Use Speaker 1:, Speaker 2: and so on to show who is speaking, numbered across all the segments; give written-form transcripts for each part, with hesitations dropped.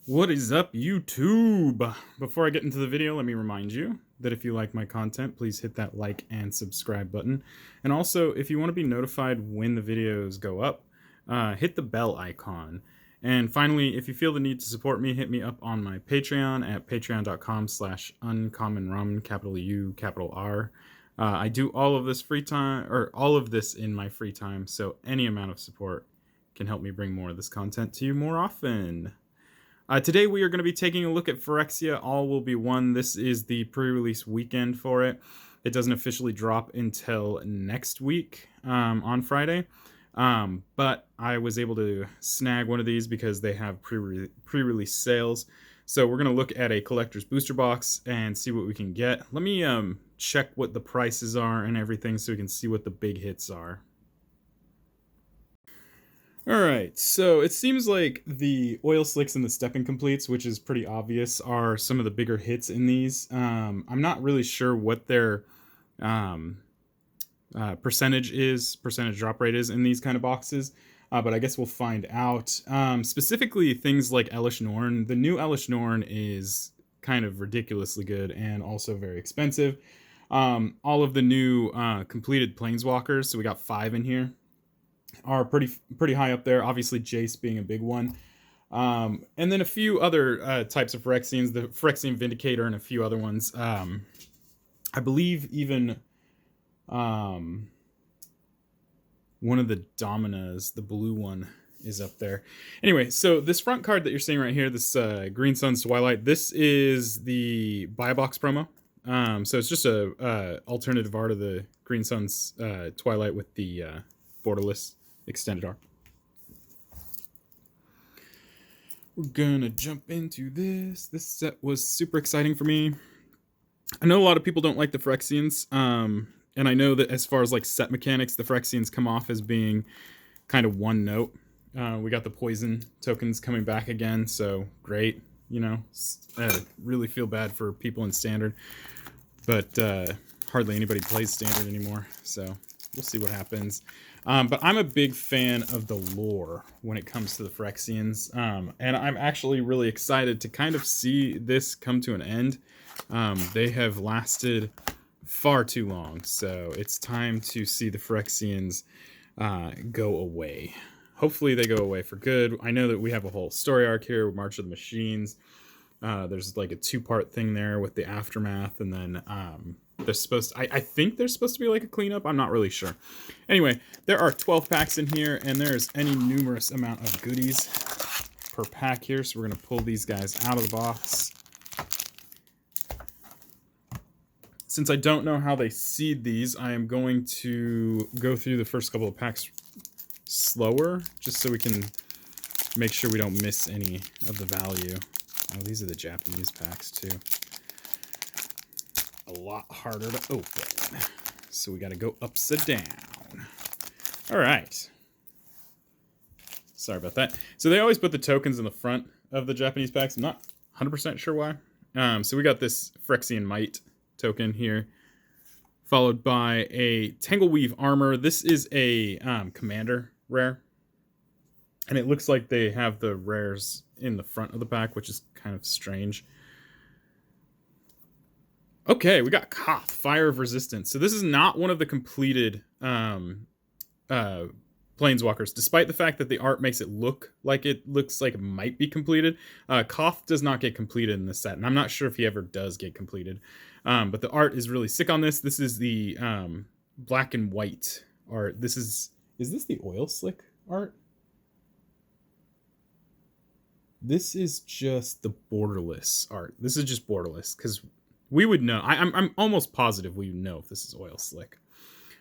Speaker 1: What is up, YouTube? Before I get into the video, let me remind you that if you like my content, please hit that like and subscribe button. And also, if you want to be notified when the videos go up, hit the bell icon. And finally, if you feel the need to support me, hit me up on my Patreon at patreon.com/uncommonramen, capital U, capital R. I do all of this in my free time, so any amount of support can help me bring more of this content to you more often. Today we are going to be taking a look at Phyrexia All Will Be One. This is the pre-release weekend for it. It doesn't officially drop until next week on Friday. But I was able to snag one of these because they have pre-release sales. So we're going to look at a collector's booster box and see what we can get. Let me check what the prices are and everything so we can see what the big hits are. Alright, so it seems like the oil slicks and the stepping completes, which is pretty obvious, are some of the bigger hits in these. I'm not really sure what their um, percentage drop rate is in these kind of boxes, but I guess we'll find out. Specifically, things like Elish Norn. The new Elish Norn is kind of ridiculously good and also very expensive. All of the new completed Planeswalkers, so we got 5 in here, are pretty high up there. Obviously, Jace being a big one. And then a few other types of Phyrexians, the Phyrexian Vindicator and a few other ones. I believe even one of the Dominas, the blue one, is up there. Anyway, so this front card that you're seeing right here, this Green Sun's Twilight, this is the buy box promo. So it's just a alternative art of the Green Sun's Twilight with the borderless extended art. We're gonna jump into this. This set was super exciting for me. I know a lot of people don't like the Phyrexians, and I know that as far as like set mechanics, the Phyrexians come off as being kind of one note. We got the poison tokens coming back again, so great. You know, really feel bad for people in standard, but hardly anybody plays standard anymore, so we'll see what happens. But I'm a big fan of the lore when it comes to the Phyrexians, and I'm actually really excited to kind of see this come to an end. They have lasted far too long, so it's time to see the Phyrexians go away. Hopefully they go away for good. I know that we have a whole story arc here, March of the Machines. There's like a 2-part thing there with the aftermath, and then they're supposed to, I think there's supposed to be like a cleanup. I'm not really sure. Anyway, there are 12 packs in here, and there's any numerous amount of goodies per pack here. So we're going to pull these guys out of the box. Since I don't know how they seed these, I am going to go through the first couple of packs slower, just so we can make sure we don't miss any of the value. Oh, these are the Japanese packs too. A lot harder to open. So we got to go upside down. All right. Sorry about that. So they always put the tokens in the front of the Japanese packs. I'm not 100% sure why. So we got this Phyrexian Might token here, followed by a Tangleweave Armor. This is a commander rare, and it looks like they have the rares in the front of the pack, which is kind of strange. Okay, we got Koth, Fire of Resistance. So this is not one of the completed Planeswalkers, despite the fact that the art makes it look like it might be completed. Koth does not get completed in this set, and I'm not sure if he ever does get completed. But the art is really sick on this. This is the black and white art. Is this the oil slick art? This is just the borderless art. This is just borderless, because we would know. I'm almost positive we would know if this is oil slick.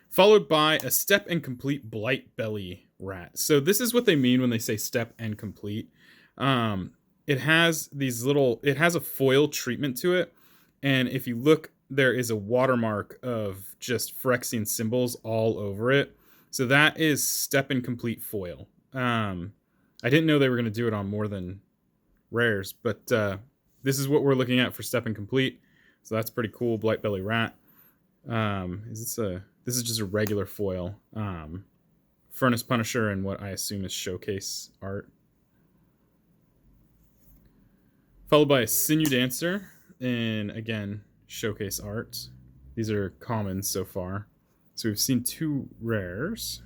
Speaker 1: Followed by a Step and Complete Blight Belly Rat. So this is what they mean when they say Step and Complete. It has a foil treatment to it, and if you look, there is a watermark of just Phyrexian symbols all over it. So that is Step and Complete foil. I didn't know they were going to do it on more than rares, but this is what we're looking at for Step and Complete. So that's pretty cool. Blight Belly Rat. This is just a regular foil. Furnace Punisher and what I assume is showcase art. Followed by a Sinew Dancer in, again, showcase art. These are commons so far. So we've seen 2 rares.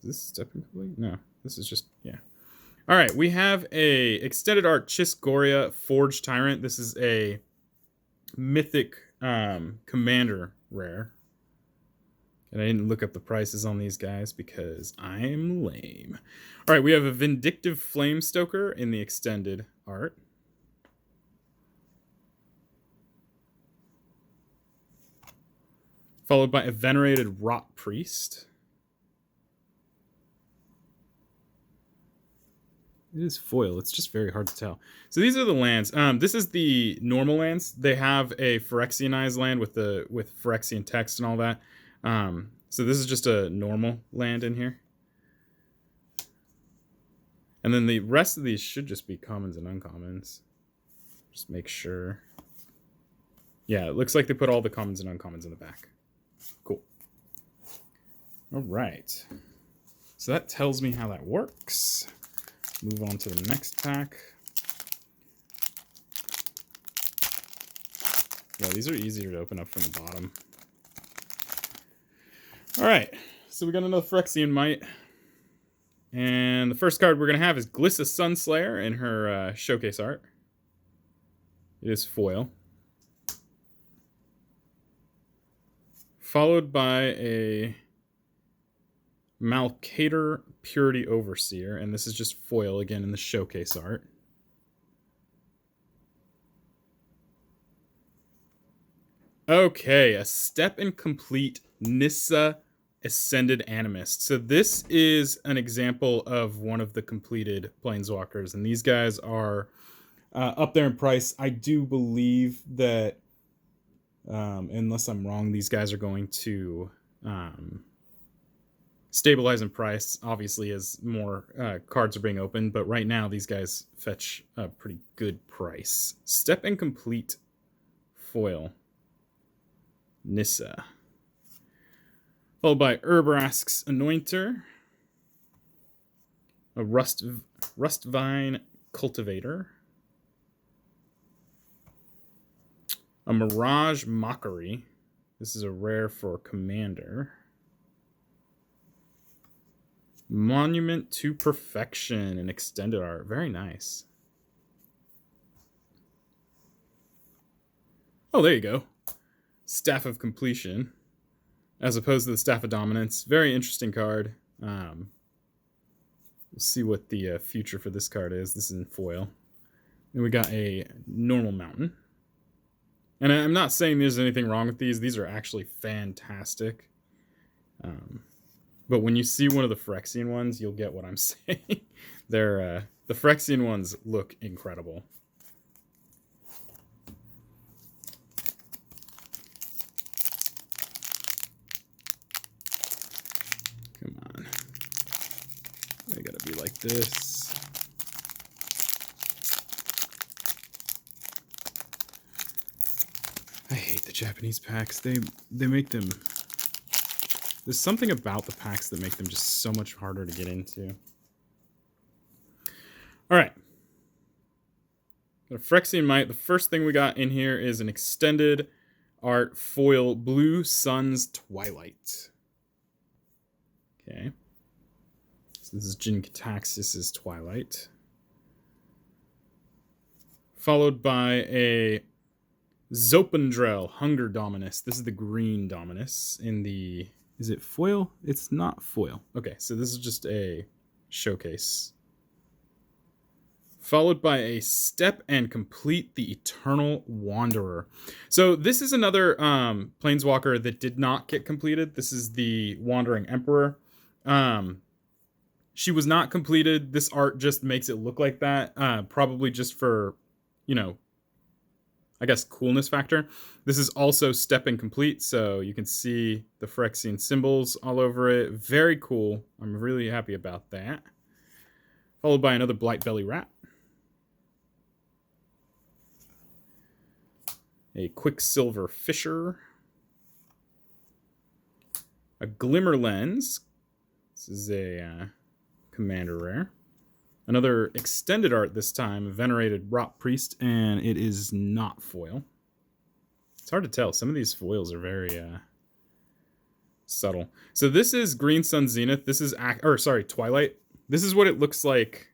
Speaker 1: Is this step incomplete? No, this is just, yeah. All right, we have a extended art Chisgoria Forged Tyrant. This is a mythic commander rare. And I didn't look up the prices on these guys because I'm lame. All right, we have a Vindictive Flamestoker in the extended art. Followed by a Venerated Rot Priest. It is foil. It's just very hard to tell. So these are the lands. This is the normal lands. They have a Phyrexianized land with Phyrexian text and all that. So this is just a normal land in here. And then the rest of these should just be commons and uncommons. Just make sure. Yeah, it looks like they put all the commons and uncommons in the back. Cool. All right. So that tells me how that works. Move on to the next pack. Yeah, these are easier to open up from the bottom. All right, so we got another Phyrexian Might. And the first card we're going to have is Glissa Sunslayer in her showcase art. It is foil. Followed by a Malcator Purity Overseer, and this is just foil again in the showcase art. Okay, a Step Incomplete Nissa Ascended Animist. So this is an example of one of the completed Planeswalkers, and these guys are up there in price. I do believe that, unless I'm wrong, these guys are going to stabilize in price, obviously, as more cards are being opened. But right now, these guys fetch a pretty good price. Step Incomplete foil. Nissa. Followed by Urbrask's Anointer. A Rustvine Cultivator. A Mirage Mockery. This is a rare for Commander. Monument to Perfection and extended art. Very nice. Oh, there you go. Staff of Completion, as opposed to the Staff of Dominance. Very interesting card. We'll see what the future for this card is. This is in foil. Then we got a normal mountain. And I'm not saying there's anything wrong with these. These are actually fantastic. But when you see one of the Phyrexian ones, you'll get what I'm saying. The Phyrexian ones look incredible. Come on. They gotta be like this. I hate the Japanese packs. They make them... There's something about the packs that make them just so much harder to get into. All right. The Phyrexian Might. The first thing we got in here is an extended art foil Blue Sun's Twilight. Okay. So this is Jin-Kataxis' Twilight. Followed by a Zopandrel Hunger Dominus. This is the green Dominus in the... Is it foil? It's not foil. Okay, so this is just a showcase. Followed by a Step and Complete the Eternal Wanderer. So this is another Planeswalker that did not get completed. This is the Wandering Emperor. She was not completed. This art just makes it look like that. Probably just for, you know, I guess, coolness factor. This is also Step Incomplete, so you can see the Phyrexian symbols all over it. Very cool. I'm really happy about that. Followed by another Blightbelly Rat. A Quicksilver Fisher. A Glimmer Lens. This is a Commander rare. Another extended art this time, Venerated Rot Priest, and it is not foil. It's hard to tell. Some of these foils are very subtle. So this is Green Sun Zenith. This is, Twilight. This is what it looks like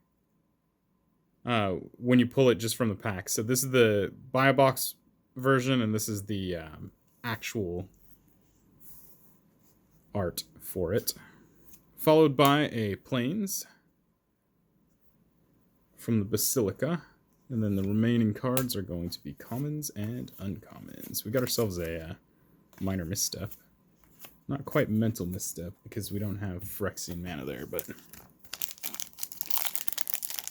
Speaker 1: when you pull it just from the pack. So this is the buy a box version, and this is the actual art for it. Followed by a Plains from the Basilica. And then the remaining cards are going to be commons and uncommons. We got ourselves a minor misstep. Not quite mental misstep, because we don't have Phyrexian mana there, but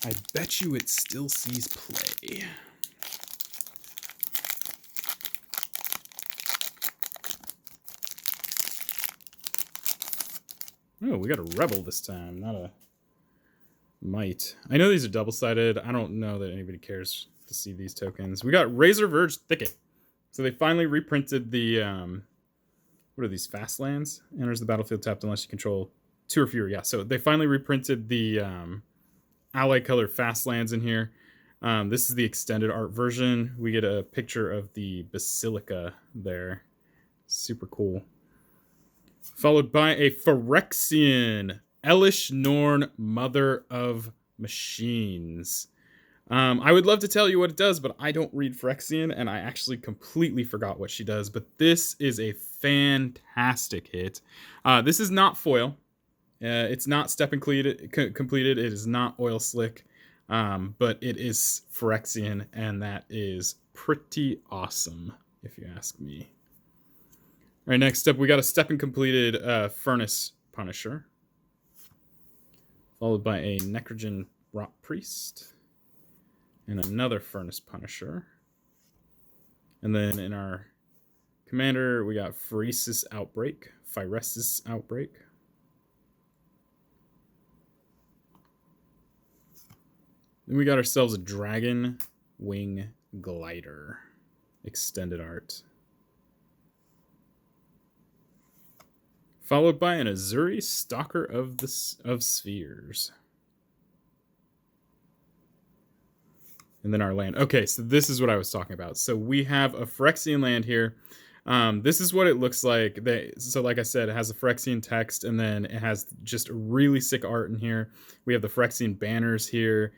Speaker 1: I bet you it still sees play. Oh, we got a Rebel this time, not a Might. I know these are double-sided. I don't know that anybody cares to see these tokens. We got Razor Verge Thicket. So they finally reprinted the, what are these, fast lands? Enters the battlefield tapped unless you control 2 or fewer. Yeah, so they finally reprinted the ally color fast lands in here. This is the extended art version. We get a picture of the Basilica there. Super cool. Followed by a Phyrexian Elish Norn, Mother of Machines. I would love to tell you what it does, but I don't read Phyrexian, and I actually completely forgot what she does. But this is a fantastic hit. This is not foil. It's not step completed. It is not oil slick, but it is Phyrexian, and that is pretty awesome, if you ask me. All right, next up, we got a step and completed Furnace Punisher, followed by a Necrogen Rot Priest, and another Furnace Punisher. And then in our commander, we got Phyrexia Outbreak. Then we got ourselves a Dragon Wing Glider, extended art. Followed by an Azuri Stalker of Spheres. And then our land. Okay, so this is what I was talking about. So we have a Phyrexian land here. This is what it looks like. So like I said, it has a Phyrexian text, and then it has just really sick art in here. We have the Phyrexian banners here.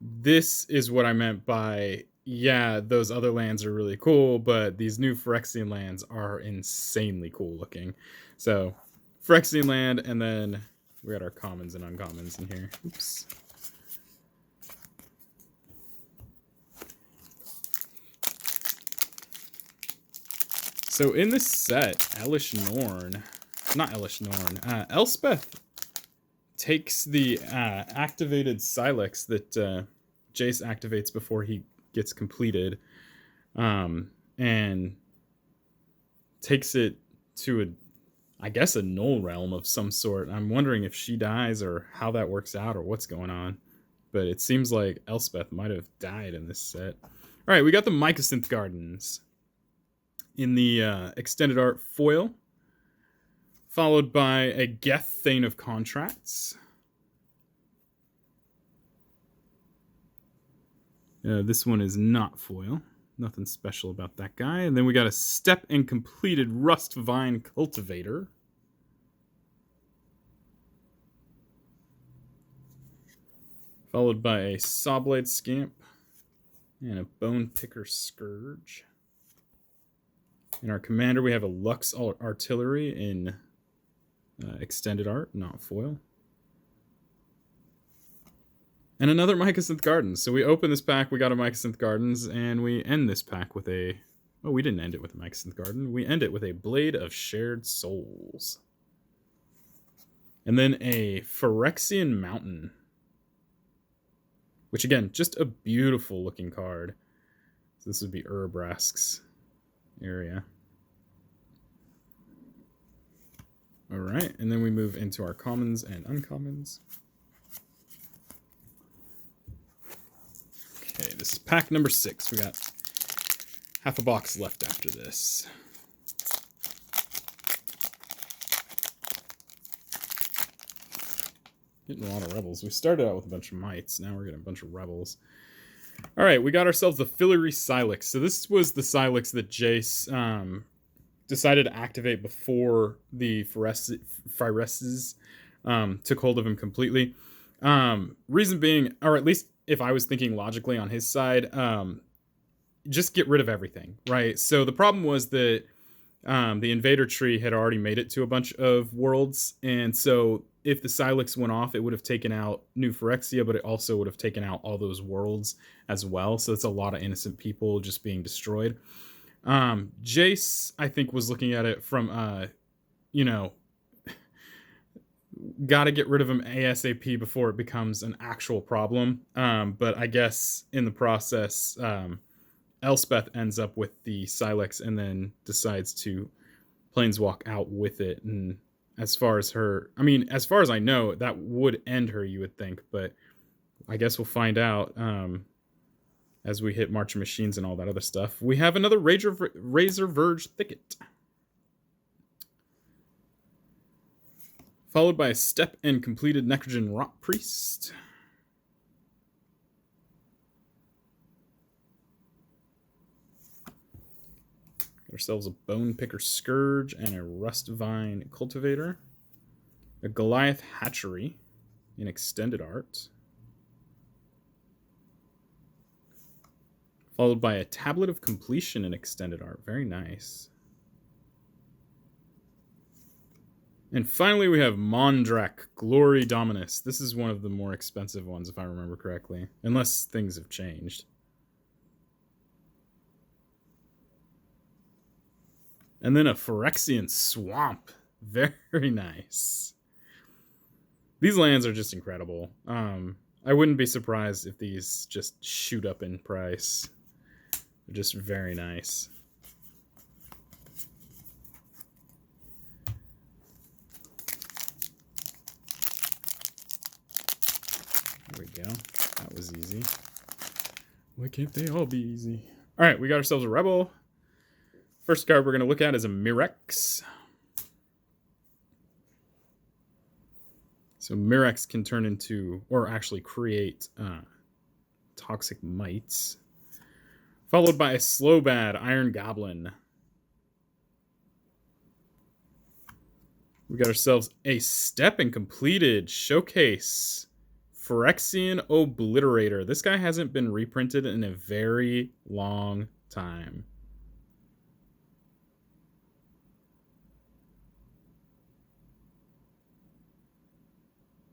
Speaker 1: This is what I meant by, yeah, those other lands are really cool, but these new Phyrexian lands are insanely cool looking. So, Phyrexian land, and then we got our commons and uncommons in here. Oops. So in this set, Elspeth takes the activated Silex that Jace activates before he gets completed, and takes it to I guess a null realm of some sort. I'm wondering if she dies or how that works out or what's going on. But it seems like Elspeth might have died in this set. All right, we got the Mycosynth Gardens in the extended art foil, followed by a Geth Thane of Contracts. This one is not foil. Nothing special about that guy. And then we got a Step and Completed Rustvine Cultivator. Followed by a Sawblade Scamp and a Bone Picker Scourge. In our commander, we have a Lux Artillery in extended art, not foil. And another Mycosynth Gardens. So we open this pack, we got a Mycosynth Gardens, and we end this pack with a... Oh, we didn't end it with a Mycosynth Garden. We end it with a Blade of Shared Souls. And then a Phyrexian Mountain. Which, again, just a beautiful looking card. So this would be Urabrask's area. Alright, and then we move into our commons and uncommons. Okay, this is pack number 6. We got half a box left after this. Getting a lot of rebels. We started out with a bunch of mites. Now we're getting a bunch of rebels. All right, we got ourselves the Phyrexia All. So this was the Silex that Jace decided to activate before the Phyrexes took hold of him completely. Reason being, or at least if I was thinking logically on his side, just get rid of everything, right? So the problem was that the invader tree had already made it to a bunch of worlds, and so if the Silex went off, it would have taken out New Phyrexia, but it also would have taken out all those worlds as well. So it's a lot of innocent people just being destroyed. Jace, I think, was looking at it from, you know, got to get rid of him ASAP before it becomes an actual problem. But I guess in the process, Elspeth ends up with the Silex and then decides to planeswalk out with it. And as far as her, I mean, as far as I know, that would end her, you would think, but I guess we'll find out as we hit March of Machines and all that other stuff. We have another Razor Verge Thicket, followed by a step and completed Necrogen Rot Priest. Ourselves a Bone Picker Scourge and a Rust Vine Cultivator, a Goliath Hatchery in extended art, followed by a Tablet of Completion in extended art. Very nice. And finally, we have Mondrak Glory Dominus. This is one of the more expensive ones, if I remember correctly, unless things have changed. And then a Phyrexian Swamp. Very nice. These lands are just incredible. I wouldn't be surprised if these just shoot up in price. They're just very nice. There we go. That was easy. Why can't they all be easy? All right, we got ourselves a Rebel. First card we're going to look at is a Mirex. So Mirex can turn into, or actually create, Toxic Mites. Followed by a Slowbad Iron Goblin. We got ourselves a Step and Completed Showcase Phyrexian Obliterator. This guy hasn't been reprinted in a very long time.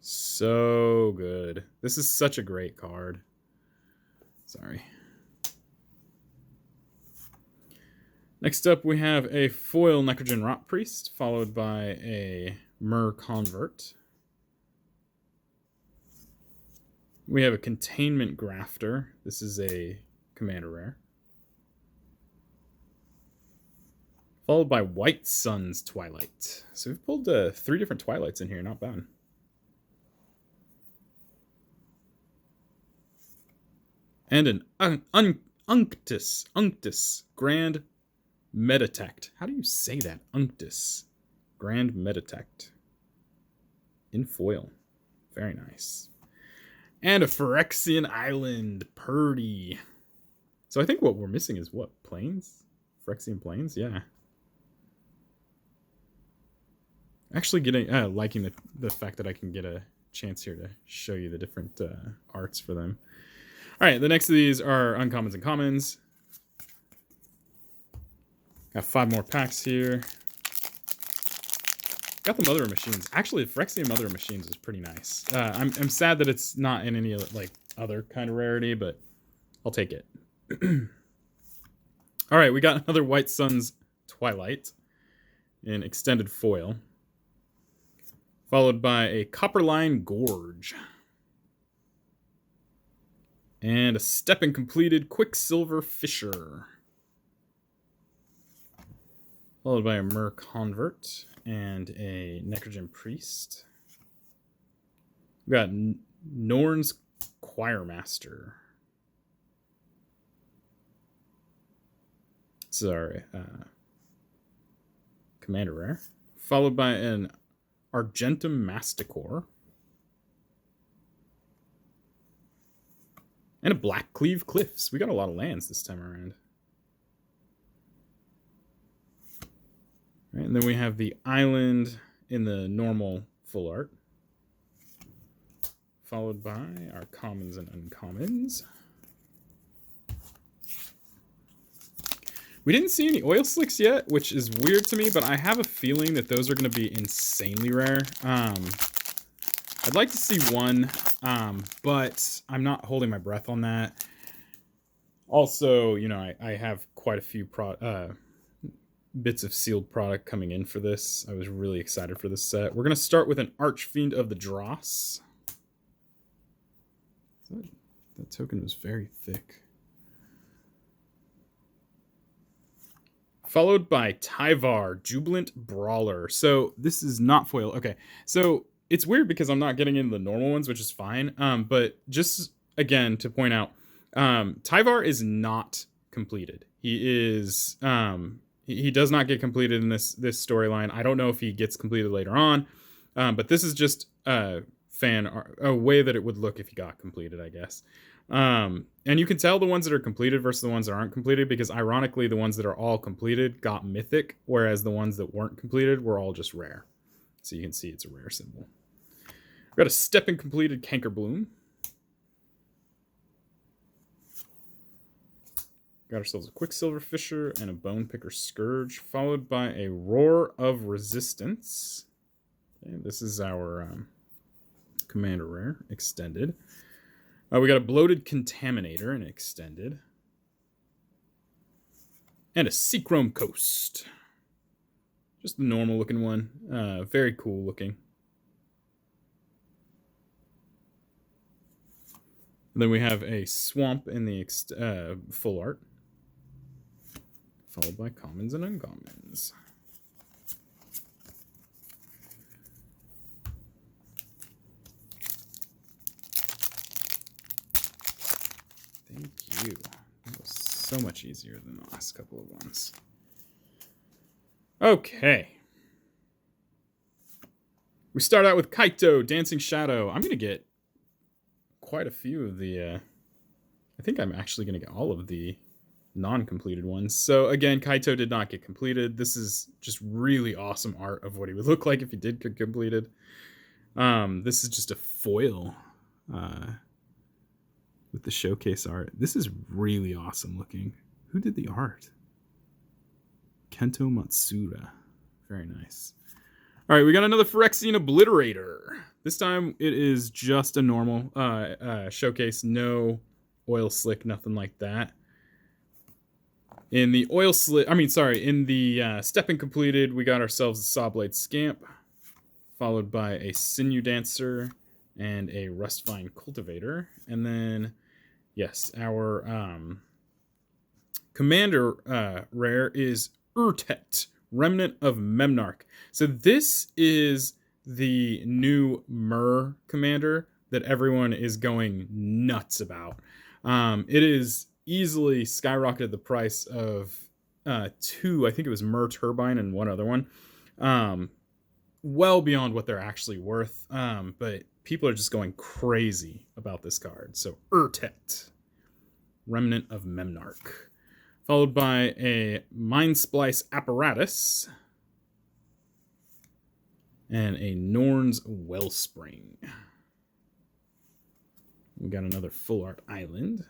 Speaker 1: So good. This is such a great card. Sorry. Next up, we have a foil Necrogen Rot Priest, followed by a Myr Convert. We have a Containment Grafter. This is a Commander Rare. Followed by White Sun's Twilight. So we've pulled 3 different Twilights in here, not bad. And an Unctus Grand Metatect. How do you say that? Unctus Grand Metatect. In foil. Very nice. And a Phyrexian Island Purdy. So I think what we're missing is what? Plains? Phyrexian Plains? Yeah. Actually liking the fact that I can get a chance here to show you the different arts for them. All right, the next of these are uncommons and commons. Got 5 more packs here. Got the Mother of Machines. Actually, the Phyrexian Mother of Machines is pretty nice. I'm sad that it's not in any like other kind of rarity, but I'll take it. All right, we got another White Sun's Twilight in extended foil, followed by a Copperline Gorge. And a Step and Completed Quicksilver Fisher. Followed by a Myr Convert and a Necrogen Priest. We got Norn's Choirmaster. This is our Commander Rare. Followed by an Argentum Masticore. And a Blackcleave Cliffs. We got a lot of lands this time around. Right, and then we have the island in the normal full art, followed by our commons and uncommons. We didn't see any oil slicks yet, which is weird to me, but I have a feeling that those are going to be insanely rare. I'd like to see one, but I'm not holding my breath on that. Also, you know, I have quite a few bits of sealed product coming in for this. I was really excited for this set. We're going to start with an Archfiend of the Dross. That token was very thick. Followed by Tyvar, Jubilant Brawler. So this is not foil. Okay, so it's weird because I'm not getting into the normal ones, which is fine. But just, again, to point out, Tyvar is not completed. He is... he does not get completed in this storyline. I don't know if he gets completed later on, but this is just a way that it would look if he got completed, I guess. And you can tell the ones that are completed versus the ones that aren't completed, because ironically, the ones that are all completed got mythic, whereas the ones that weren't completed were all just rare. So you can see it's a rare symbol. We've got a Stepping Completed Cankerbloom. Got ourselves a Quicksilver Fisher and a Bone Picker Scourge, followed by a Roar of Resistance. Okay, this is our Commander Rare, extended. We got a Bloated Contaminator and extended. And a Seachrome Coast. Just the normal looking one. Very cool looking. And then we have a Swamp in the full art, followed by commons and uncommons. Thank you. That was so much easier than the last couple of ones. Okay. We start out with Kaito, Dancing Shadow. I'm going to get quite a few of the... I think I'm actually going to get all of the non-completed ones. So again, Kaito did not get completed. This is just really awesome art of what he would look like if he did get completed. This is just a foil with the showcase art. This is really awesome looking. Who did the art? Kento Matsuda. Very nice. All right, we got another Phyrexian Obliterator. This time it is just a normal showcase. No oil slick, nothing like that. In the in the Stepping Completed, we got ourselves a Sawblade Scamp, followed by a Sinew Dancer and a Rustvine Cultivator. And then, yes, our Commander rare is Urtet, Remnant of Memnarch. So this is the new Myr commander that everyone is going nuts about. It is easily skyrocketed the price of two, I think it was Myr Turbine and one other one, well beyond what they're actually worth. But people are just going crazy about this card. So Urtet, Remnant of Memnarch, followed by a Mind Splice Apparatus and a Norn's Wellspring. We got another Full Art Island.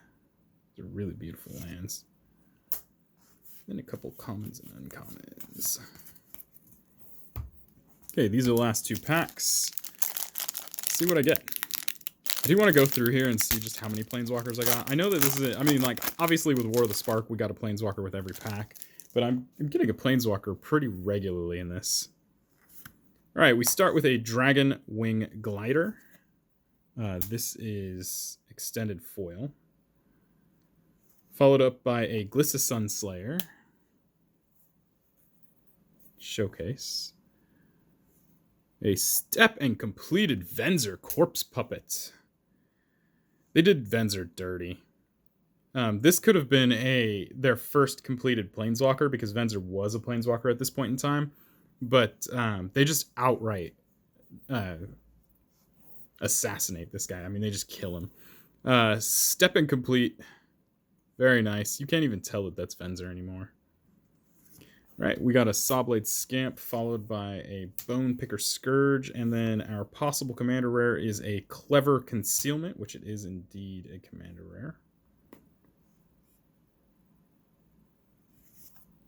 Speaker 1: They're really beautiful lands. Then a couple commons and uncommons. Okay, these are the last two packs. Let's see what I get. I do want to go through here and see just how many Planeswalkers I got. I know that this is I mean, like, obviously with War of the Spark, we got a Planeswalker with every pack. But I'm getting a Planeswalker pretty regularly in this. All right, we start with a Dragon Wing Glider. This is extended foil. Followed up by a Glissa Sunslayer. Showcase. A Step and Completed Venser Corpse Puppet. They did Venser dirty. This could have been their first completed Planeswalker, because Venser was a Planeswalker at this point in time. But they just outright assassinate this guy. I mean, they just kill him. Step Incomplete. Very nice. You can't even tell that that's Venzer anymore. Right, we got a Sawblade Scamp followed by a Bone Picker Scourge, and then our possible commander rare is a Clever Concealment, which it is indeed a commander rare.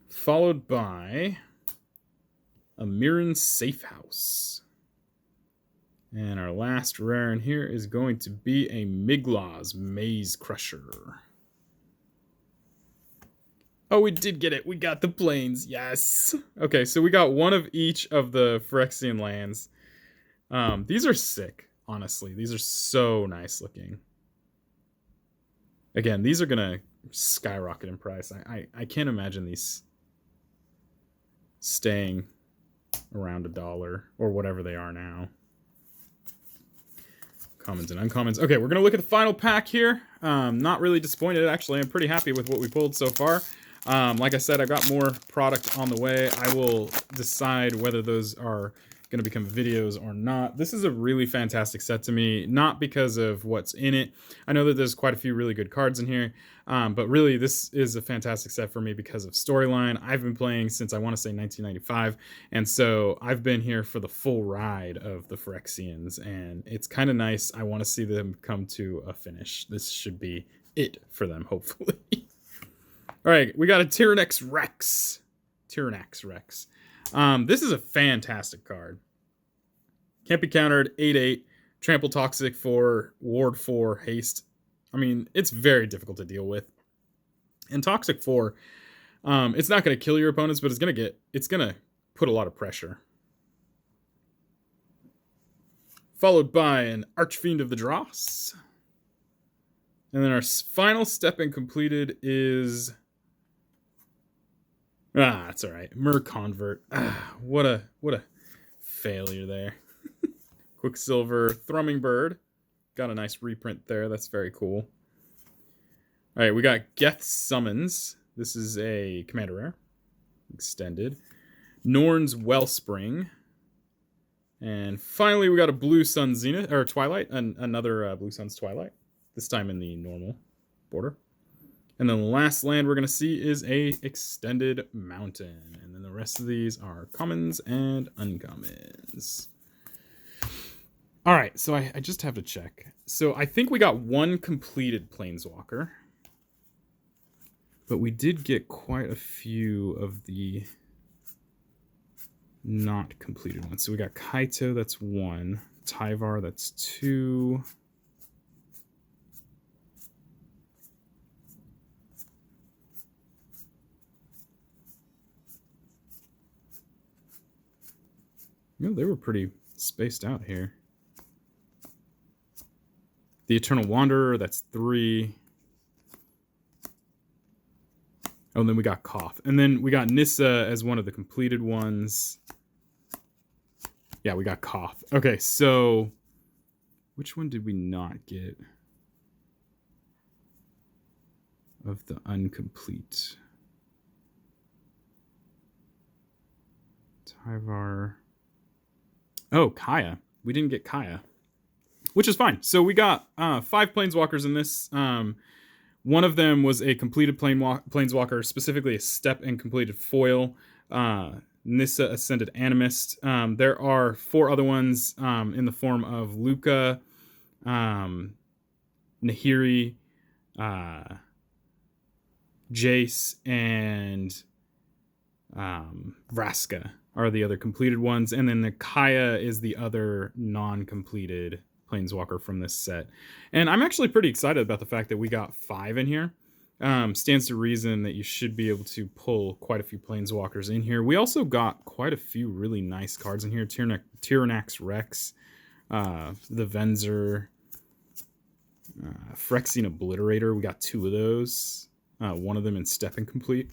Speaker 1: Followed by a Mirren Safe House. And our last rare in here is going to be a Migla's Maze Crusher. Oh, we did get it. We got the planes. Yes. Okay, so we got one of each of the Phyrexian lands. These are sick, honestly. These are so nice looking. Again, these are going to skyrocket in price. I can't imagine these staying around $1 or whatever they are now. Commons and uncommons. Okay, we're going to look at the final pack here. Not really disappointed, actually. I'm pretty happy with what we pulled so far. Like I said, I've got more product on the way. I will decide whether those are going to become videos or not. This is a really fantastic set to me, not because of what's in it. I know that there's quite a few really good cards in here, but really this is a fantastic set for me because of storyline. I've been playing since I want to say 1995, and so I've been here for the full ride of the Phyrexians, and it's kind of nice. I want to see them come to a finish. This should be it for them, hopefully. All right, we got a Tyrannex Rex. Tyrannex Rex. This is a fantastic card. Can't be countered, 8/8, trample toxic for ward 4, haste. I mean, it's very difficult to deal with. And toxic 4, it's not going to kill your opponents, but it's going to put a lot of pressure. Followed by an Archfiend of the Dross. And then our final step and completed is... it's all right. Mer-Convert. What a failure there. Quicksilver, Thrumming Bird. Got a nice reprint there. That's very cool. All right, we got Geth Summons. This is a commander rare. Extended. Norn's Wellspring. And finally, we got a Blue Sun Zenith, or Twilight. Another Blue Sun's Twilight. This time in the normal border. And then the last land we're going to see is a Extended Mountain. And then the rest of these are commons and uncommons. All right, so I just have to check. So I think we got one completed Planeswalker. But we did get quite a few of the not completed ones. So we got Kaito, that's 1. Tyvar, that's 2. You know, they were pretty spaced out here. The Eternal Wanderer, that's 3. Oh, and then we got Koth. And then we got Nissa as one of the completed ones. Yeah, we got Koth. Okay, so which one did we not get of the incomplete? Tyvar. Oh, Kaya. We didn't get Kaya, which is fine. So we got 5 Planeswalkers in this. One of them was a completed Planeswalker, specifically a step and completed foil. Nissa Ascended Animist. There are 4 other ones in the form of Luca, Nahiri, Jace, and Vraska are the other completed ones. And then the Kaya is the other non-completed Planeswalker from this set. And I'm actually pretty excited about the fact that we got 5 in here. Stands to reason that you should be able to pull quite a few Planeswalkers in here. We also got quite a few really nice cards in here. Tyrannex Rex, the Venzer, Phyrexian Obliterator. We got 2 of those. One of them in Step Incomplete.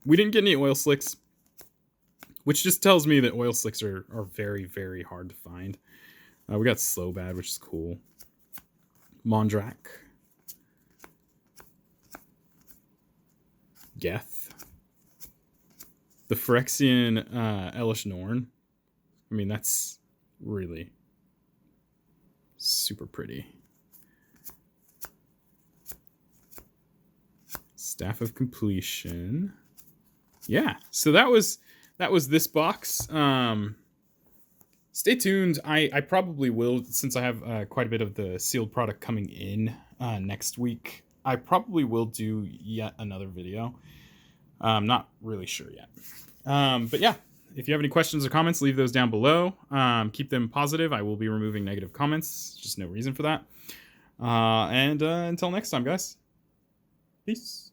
Speaker 1: We didn't get any Oil Slicks, which just tells me that Oil Slicks are very, very hard to find. We got Slowbad, which is cool. Mondrak. Geth. The Phyrexian Elish Norn. I mean, that's really super pretty. Staff of Completion. Yeah, so that was this box. Stay tuned. I probably will, since I have quite a bit of the sealed product coming in next week. I probably will do yet another video. I'm not really sure yet. But yeah, if you have any questions or comments, leave those down below. Keep them positive. I will be removing negative comments. Just no reason for that. And until next time, guys. Peace.